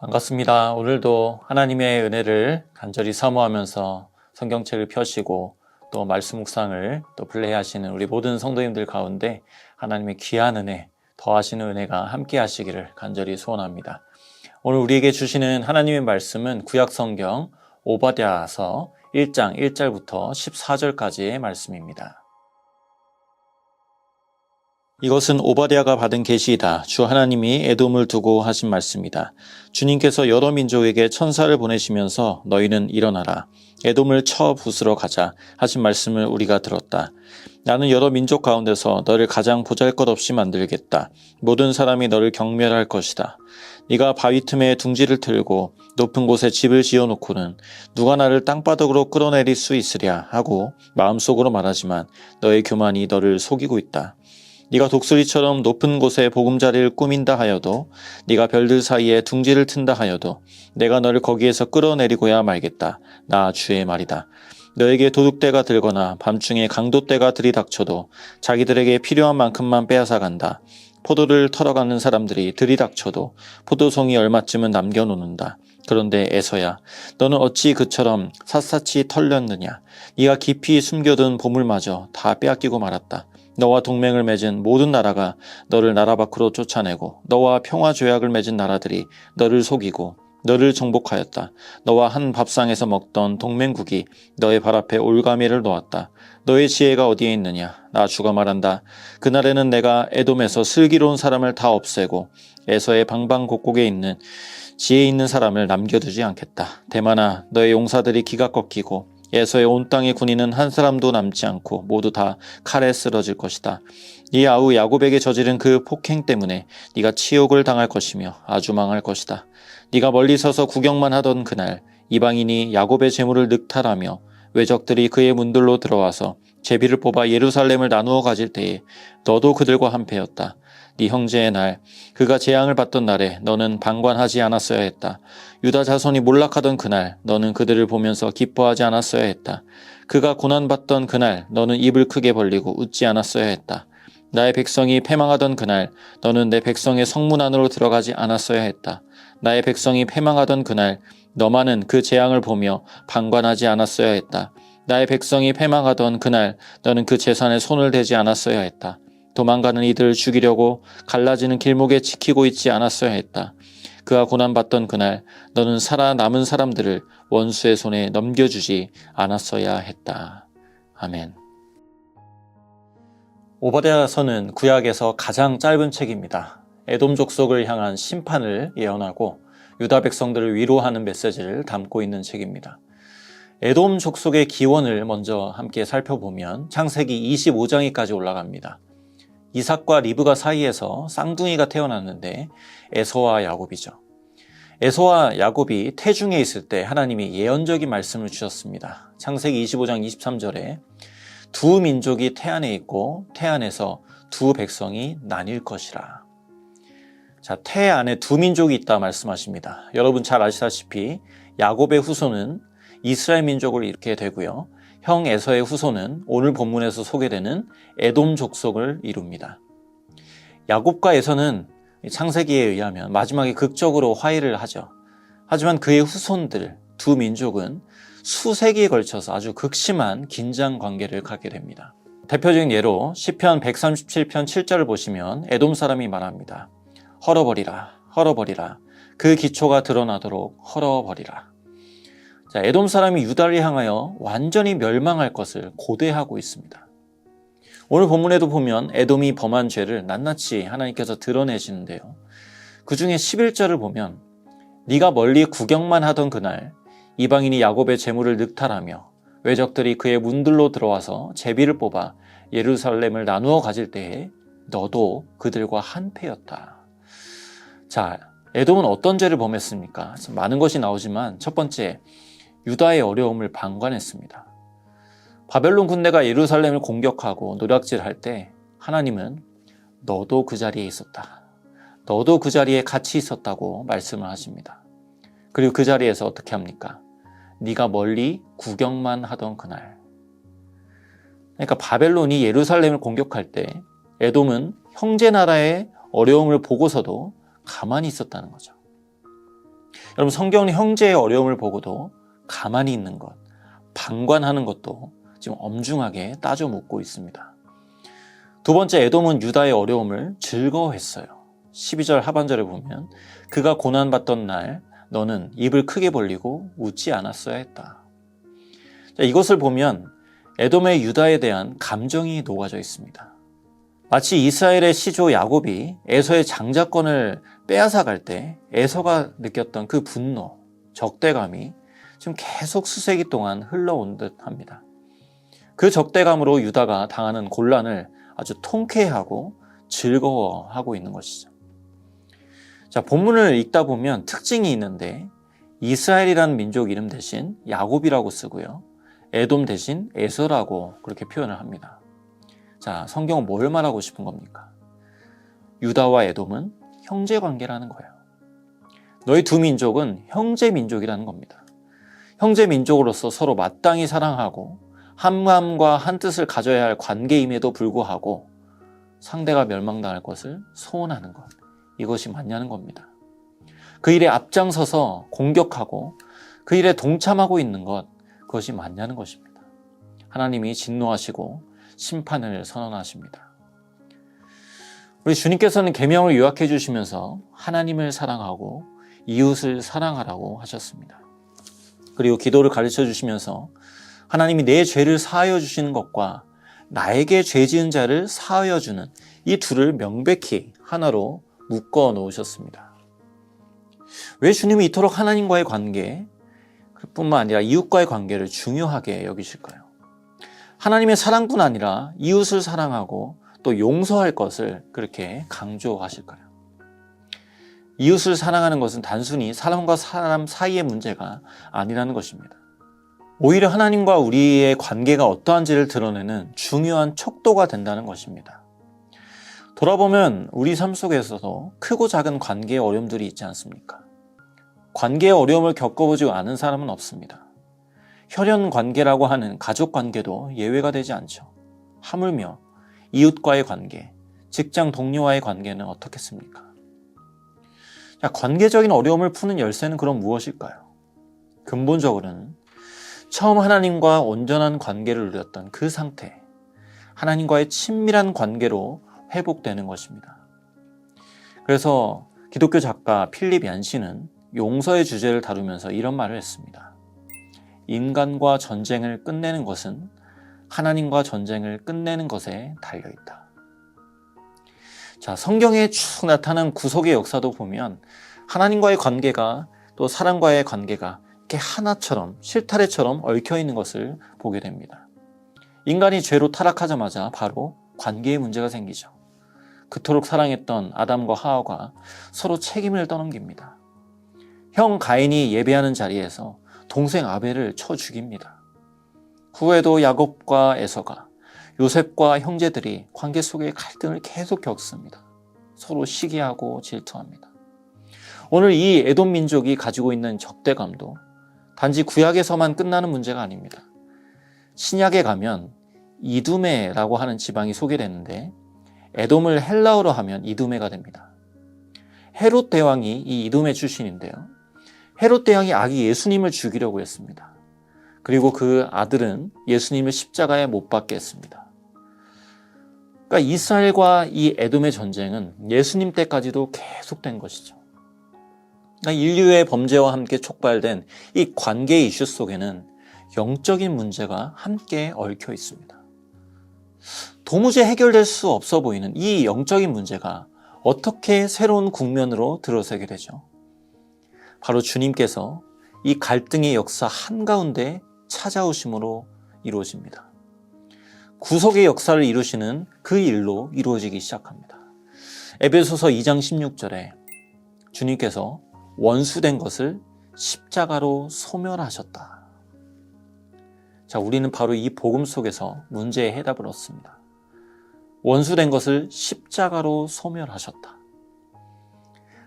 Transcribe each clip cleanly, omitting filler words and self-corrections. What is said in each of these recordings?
반갑습니다. 오늘도 하나님의 은혜를 간절히 사모하면서 성경책을 펴시고 또 말씀 묵상을 또 플레이하시는 우리 모든 성도님들 가운데 하나님의 귀한 은혜, 더하시는 은혜가 함께 하시기를 간절히 소원합니다. 오늘 우리에게 주시는 하나님의 말씀은 구약성경 오바댜서 1장 1절부터 14절까지의 말씀입니다. 이것은 오바댜가 받은 계시이다. 주 하나님이 에돔을 두고 하신 말씀이다. 주님께서 여러 민족에게 천사를 보내시면서 너희는 일어나라. 에돔을 쳐 부수러 가자 하신 말씀을 우리가 들었다. 나는 여러 민족 가운데서 너를 가장 보잘것없이 만들겠다. 모든 사람이 너를 경멸할 것이다. 네가 바위 틈에 둥지를 틀고 높은 곳에 집을 지어놓고는 누가 나를 땅바닥으로 끌어내릴 수 있으랴 하고 마음속으로 말하지만 너의 교만이 너를 속이고 있다. 네가 독수리처럼 높은 곳에 보금자리를 꾸민다 하여도 네가 별들 사이에 둥지를 튼다 하여도 내가 너를 거기에서 끌어내리고야 말겠다. 나 주의 말이다. 너에게 도둑대가 들거나 밤중에 강도떼가 들이닥쳐도 자기들에게 필요한 만큼만 빼앗아간다. 포도를 털어가는 사람들이 들이닥쳐도 포도송이 얼마쯤은 남겨놓는다. 그런데 에서야 너는 어찌 그처럼 샅샅이 털렸느냐. 네가 깊이 숨겨둔 보물마저 다 빼앗기고 말았다. 너와 동맹을 맺은 모든 나라가 너를 나라 밖으로 쫓아내고 너와 평화조약을 맺은 나라들이 너를 속이고 너를 정복하였다. 너와 한 밥상에서 먹던 동맹국이 너의 발 앞에 올가미를 놓았다. 너의 지혜가 어디에 있느냐? 나 주가 말한다. 그날에는 내가 에돔에서 슬기로운 사람을 다 없애고 에서의 방방곡곡에 있는 지혜 있는 사람을 남겨두지 않겠다. 대만아, 너의 용사들이 기가 꺾이고 에서의 온 땅의 군인은 한 사람도 남지 않고 모두 다 칼에 쓰러질 것이다. 네 아우 야곱에게 저지른 그 폭행 때문에 네가 치욕을 당할 것이며 아주 망할 것이다. 네가 멀리 서서 구경만 하던 그날 이방인이 야곱의 재물을 늑탈하며 외적들이 그의 문들로 들어와서 제비를 뽑아 예루살렘을 나누어 가질 때에 너도 그들과 한패였다. 네 형제의 날, 그가 재앙을 받던 날에 너는 방관하지 않았어야 했다. 유다 자손이 몰락하던 그날, 너는 그들을 보면서 기뻐하지 않았어야 했다. 그가 고난받던 그날, 너는 입을 크게 벌리고 웃지 않았어야 했다. 나의 백성이 패망하던 그날, 너는 내 백성의 성문 안으로 들어가지 않았어야 했다. 나의 백성이 패망하던 그날, 너만은 그 재앙을 보며 방관하지 않았어야 했다. 나의 백성이 패망하던 그날, 너는 그 재산에 손을 대지 않았어야 했다. 도망가는 이들을 죽이려고 갈라지는 길목에 지키고 있지 않았어야 했다. 그가 고난받던 그날 너는 살아남은 사람들을 원수의 손에 넘겨주지 않았어야 했다. 아멘. 오바댜서는 구약에서 가장 짧은 책입니다. 에돔 족속을 향한 심판을 예언하고 유다 백성들을 위로하는 메시지를 담고 있는 책입니다. 에돔 족속의 기원을 먼저 함께 살펴보면 창세기 25장까지 올라갑니다. 이삭과 리브가 사이에서 쌍둥이가 태어났는데 에서와 야곱이죠. 에서와 야곱이 태중에 있을 때 하나님이 예언적인 말씀을 주셨습니다. 창세기 25장 23절에 두 민족이 태안에 있고 태안에서 두 백성이 나뉠 것이라. 자, 태안에 두 민족이 있다 말씀하십니다. 여러분 잘 아시다시피 야곱의 후손은 이스라엘 민족을 이루게 되고요. 형 에서의 후손은 오늘 본문에서 소개되는 에돔 족속을 이룹니다. 야곱과 에서는 창세기에 의하면 마지막에 극적으로 화해를 하죠. 하지만 그의 후손들 두 민족은 수세기에 걸쳐서 아주 극심한 긴장 관계를 갖게 됩니다. 대표적인 예로 시편 137편 7절을 보시면 에돔 사람이 말합니다. 헐어버리라, 헐어버리라. 그 기초가 드러나도록 헐어버리라. 자, 에돔 사람이 유다를 향하여 완전히 멸망할 것을 고대하고 있습니다. 오늘 본문에도 보면 에돔이 범한 죄를 낱낱이 하나님께서 드러내시는데요. 그 중에 11절을 보면 네가 멀리 구경만 하던 그날 이방인이 야곱의 재물을 늑탈하며 외적들이 그의 문들로 들어와서 제비를 뽑아 예루살렘을 나누어 가질 때에 너도 그들과 한패였다. 자, 에돔은 어떤 죄를 범했습니까? 많은 것이 나오지만 첫 번째, 유다의 어려움을 방관했습니다. 바벨론 군대가 예루살렘을 공격하고 노략질할 때 하나님은 너도 그 자리에 있었다. 너도 그 자리에 같이 있었다고 말씀을 하십니다. 그리고 그 자리에서 어떻게 합니까? 네가 멀리 구경만 하던 그날. 그러니까 바벨론이 예루살렘을 공격할 때 에돔은 형제 나라의 어려움을 보고서도 가만히 있었다는 거죠. 여러분, 성경은 형제의 어려움을 보고도 가만히 있는 것, 방관하는 것도 지금 엄중하게 따져 묻고 있습니다. 두 번째, 에돔은 유다의 어려움을 즐거워했어요. 12절 하반절에 보면 그가 고난받던 날 너는 입을 크게 벌리고 웃지 않았어야 했다. 자, 이것을 보면 에돔의 유다에 대한 감정이 녹아져 있습니다. 마치 이스라엘의 시조 야곱이 에서의 장자권을 빼앗아 갈 때 에서가 느꼈던 그 분노, 적대감이 지금 계속 수세기 동안 흘러온 듯 합니다. 그 적대감으로 유다가 당하는 곤란을 아주 통쾌해하고 즐거워하고 있는 것이죠. 자, 본문을 읽다 보면 특징이 있는데 이스라엘이라는 민족 이름 대신 야곱이라고 쓰고요. 에돔 대신 에서라고 그렇게 표현을 합니다. 자, 성경은 뭘 말하고 싶은 겁니까? 유다와 에돔은 형제 관계라는 거예요. 너희 두 민족은 형제 민족이라는 겁니다. 형제 민족으로서 서로 마땅히 사랑하고 한 마음과 한 뜻을 가져야 할 관계임에도 불구하고 상대가 멸망당할 것을 소원하는 것, 이것이 맞냐는 겁니다. 그 일에 앞장서서 공격하고 그 일에 동참하고 있는 것, 그것이 맞냐는 것입니다. 하나님이 진노하시고 심판을 선언하십니다. 우리 주님께서는 계명을 요약해 주시면서 하나님을 사랑하고 이웃을 사랑하라고 하셨습니다. 그리고 기도를 가르쳐 주시면서 하나님이 내 죄를 사하여 주시는 것과 나에게 죄 지은 자를 사하여 주는 이 둘을 명백히 하나로 묶어 놓으셨습니다. 왜 주님이 이토록 하나님과의 관계, 뿐만 아니라 이웃과의 관계를 중요하게 여기실까요? 하나님의 사랑뿐 아니라 이웃을 사랑하고 또 용서할 것을 그렇게 강조하실까요? 이웃을 사랑하는 것은 단순히 사람과 사람 사이의 문제가 아니라는 것입니다. 오히려 하나님과 우리의 관계가 어떠한지를 드러내는 중요한 척도가 된다는 것입니다. 돌아보면 우리 삶 속에서도 크고 작은 관계의 어려움들이 있지 않습니까? 관계의 어려움을 겪어보지 않은 사람은 없습니다. 혈연 관계라고 하는 가족 관계도 예외가 되지 않죠. 하물며 이웃과의 관계, 직장 동료와의 관계는 어떻겠습니까? 자, 관계적인 어려움을 푸는 열쇠는 그럼 무엇일까요? 근본적으로는 처음 하나님과 온전한 관계를 누렸던 그 상태, 하나님과의 친밀한 관계로 회복되는 것입니다. 그래서 기독교 작가 필립 얀시는 용서의 주제를 다루면서 이런 말을 했습니다. 인간과 전쟁을 끝내는 것은 하나님과 전쟁을 끝내는 것에 달려있다. 자, 성경에 쭉 나타난 구속의 역사도 보면 하나님과의 관계가 또 사람과의 관계가 이렇게 하나처럼 실타래처럼 얽혀있는 것을 보게 됩니다. 인간이 죄로 타락하자마자 바로 관계에 문제가 생기죠. 그토록 사랑했던 아담과 하와가 서로 책임을 떠넘깁니다. 형 가인이 예배하는 자리에서 동생 아벨을 쳐 죽입니다. 후에도 야곱과 에서가, 요셉과 형제들이 관계 속의 갈등을 계속 겪습니다. 서로 시기하고 질투합니다. 오늘 이 에돔 민족이 가지고 있는 적대감도 단지 구약에서만 끝나는 문제가 아닙니다. 신약에 가면 이두메라고 하는 지방이 소개되는데 에돔을 헬라어로 하면 이두메가 됩니다. 헤롯 대왕이 이 이두메 출신인데요. 헤롯 대왕이 아기 예수님을 죽이려고 했습니다. 그리고 그 아들은 예수님을 십자가에 못 박게 했습니다. 그러니까 이스라엘과 이 에돔의 전쟁은 예수님 때까지도 계속된 것이죠. 그러니까 인류의 범죄와 함께 촉발된 이 관계 이슈 속에는 영적인 문제가 함께 얽혀 있습니다. 도무지 해결될 수 없어 보이는 이 영적인 문제가 어떻게 새로운 국면으로 들어서게 되죠? 바로 주님께서 이 갈등의 역사 한가운데 찾아오심으로 이루어집니다. 구속의 역사를 이루시는 그 일로 이루어지기 시작합니다. 에베소서 2장 16절에 주님께서 원수된 것을 십자가로 소멸하셨다. 자, 우리는 바로 이 복음 속에서 문제의 해답을 얻습니다. 원수된 것을 십자가로 소멸하셨다.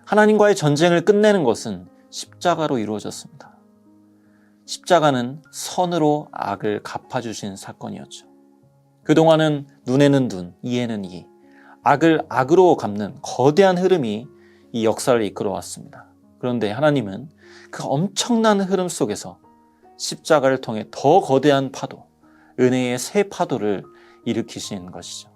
하나님과의 전쟁을 끝내는 것은 십자가로 이루어졌습니다. 십자가는 선으로 악을 갚아주신 사건이었죠. 그동안은 눈에는 눈, 이에는 이, 악을 악으로 갚는 거대한 흐름이 이 역사를 이끌어왔습니다. 그런데 하나님은 그 엄청난 흐름 속에서 십자가를 통해 더 거대한 파도, 은혜의 새 파도를 일으키신 것이죠.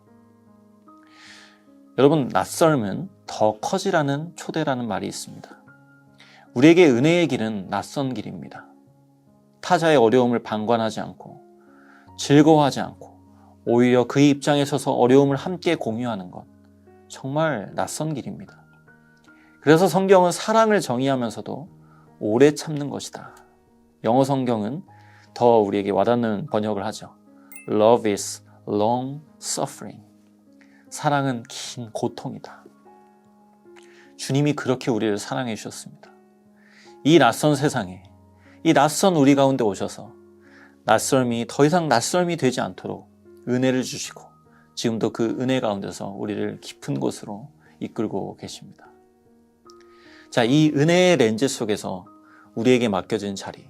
여러분, 낯설음은 더 커지라는 초대라는 말이 있습니다. 우리에게 은혜의 길은 낯선 길입니다. 타자의 어려움을 방관하지 않고 즐거워하지 않고 오히려 그의 입장에 서서 어려움을 함께 공유하는 것, 정말 낯선 길입니다. 그래서 성경은 사랑을 정의하면서도 오래 참는 것이다. 영어 성경은 더 우리에게 와닿는 번역을 하죠. Love is long suffering. 사랑은 긴 고통이다. 주님이 그렇게 우리를 사랑해 주셨습니다. 이 낯선 세상에, 이 낯선 우리 가운데 오셔서 낯설미 더 이상 낯설미 되지 않도록 은혜를 주시고 지금도 그 은혜 가운데서 우리를 깊은 곳으로 이끌고 계십니다. 자, 이 은혜의 렌즈 속에서 우리에게 맡겨진 자리,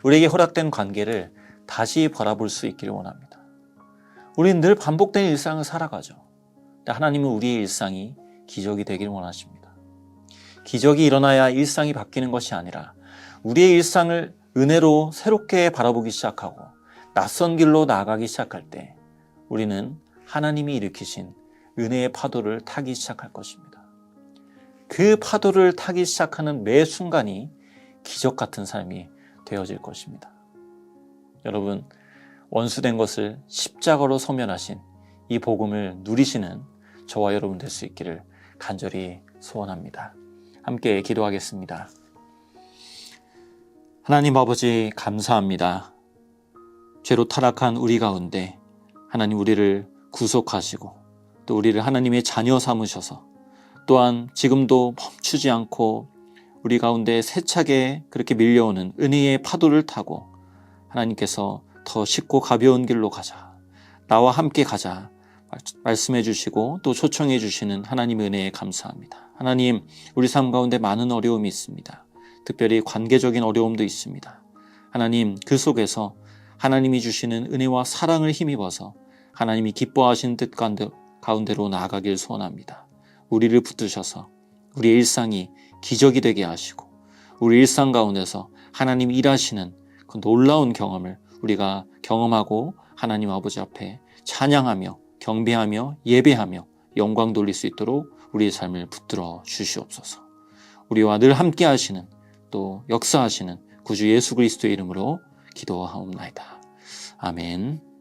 우리에게 허락된 관계를 다시 바라볼 수 있기를 원합니다. 우리는 늘 반복된 일상을 살아가죠. 하나님은 우리의 일상이 기적이 되길 원하십니다. 기적이 일어나야 일상이 바뀌는 것이 아니라 우리의 일상을 은혜로 새롭게 바라보기 시작하고 낯선 길로 나아가기 시작할 때 우리는 하나님이 일으키신 은혜의 파도를 타기 시작할 것입니다. 그 파도를 타기 시작하는 매 순간이 기적 같은 삶이 되어질 것입니다. 여러분, 원수된 것을 십자가로 소멸하신 이 복음을 누리시는 저와 여러분 될 수 있기를 간절히 소원합니다. 함께 기도하겠습니다. 하나님 아버지, 감사합니다. 죄로 타락한 우리 가운데 하나님 우리를 구속하시고 또 우리를 하나님의 자녀 삼으셔서 또한 지금도 멈추지 않고 우리 가운데 세차게 그렇게 밀려오는 은혜의 파도를 타고 하나님께서 더 쉽고 가벼운 길로 가자, 나와 함께 가자 말씀해 주시고 또 초청해 주시는 하나님의 은혜에 감사합니다. 하나님, 우리 삶 가운데 많은 어려움이 있습니다. 특별히 관계적인 어려움도 있습니다. 하나님, 그 속에서 하나님이 주시는 은혜와 사랑을 힘입어서 하나님이 기뻐하시는 뜻 가운데로 나아가길 소원합니다. 우리를 붙드셔서 우리의 일상이 기적이 되게 하시고 우리 일상 가운데서 하나님이 일하시는 그 놀라운 경험을 우리가 경험하고 하나님 아버지 앞에 찬양하며 경배하며 예배하며 영광 돌릴 수 있도록 우리의 삶을 붙들어 주시옵소서. 우리와 늘 함께 하시는 또 역사하시는 구주 예수 그리스도의 이름으로 기도하옵나이다. 아멘.